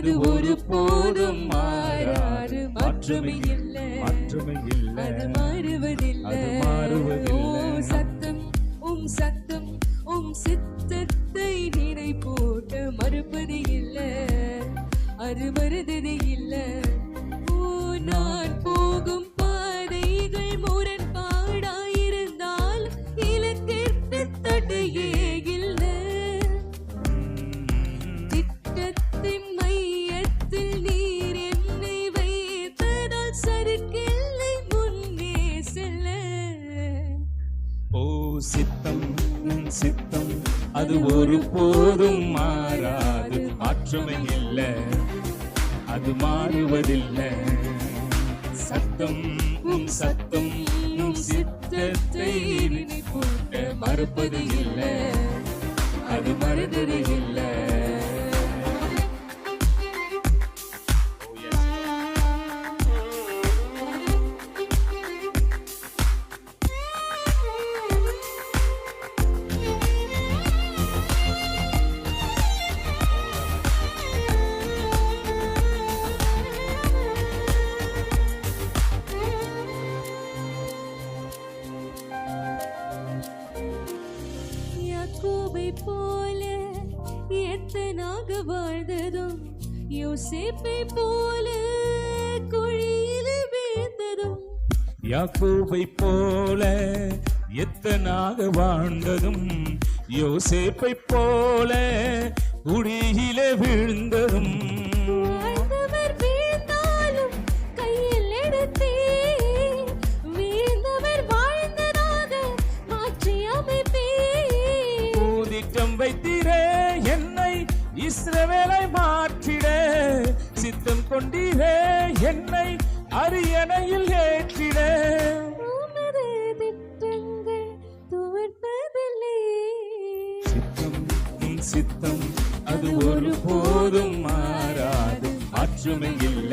அது ஒரு போதும் மாறாது. மாற்றமே இல்லை, மாற்றமே இல்லை, அது மாறுவதில்லை. அது மாறுவதில்லை. ஓ சத்தம், உம் சத்தம், உம் சித்தத்தை நினை போட்ட மறுப்பது இல்லை, அது மறுதது இல்லை. ஓ நான் போகும் பாதைகள் முரண்பாடாயிருந்தால் இலக்கிற்கு தடையே இல்லை. திட்டத்தின் மையத்தில் நீர் என்னை வைத்ததால் சறுக்கில்லை முன்னே செல்ல. ஓ சித்தம், உன் சித்தம், அது ஒரு போதும் மாறாது. மாற்றமே இல்லை, அது மாறுவதில்லை. சத்தம், உன் சத்தம், உன் சித்தத்தை நினை போட்ட மறுப்பது இல்லை, அது மறுதது இல்லை. யாக்கோபை போல எத்தனாக வாழ்ந்ததும், யோசேப்பை போல குழியில் வீழ்ந்ததும். யாக்கோபை போல எத்தனாக வாழ்ந்ததும், யோசேப்பை போல குழியிலே வீழ்ந்ததும். வாழ்ந்தவர் வீழ்ந்தாலும் கையில் எடுத்தே, வீழ்ந்தவர் வாழ்ந்ததாக மாற்றி அமைப்பே. திட்டம் வைத்தீரே என்னை இஸ்ரவேலை மாற்றிட, சித்தம் கொண்டீரே என்னை அரியணையில் ஏற்றிட. உமது திட்டங்கள் துவர்ப்பதில்லை. சித்தம், உன் சித்தம், அது ஒரு போதும் மாறாது. மாற்றமே இல்லை,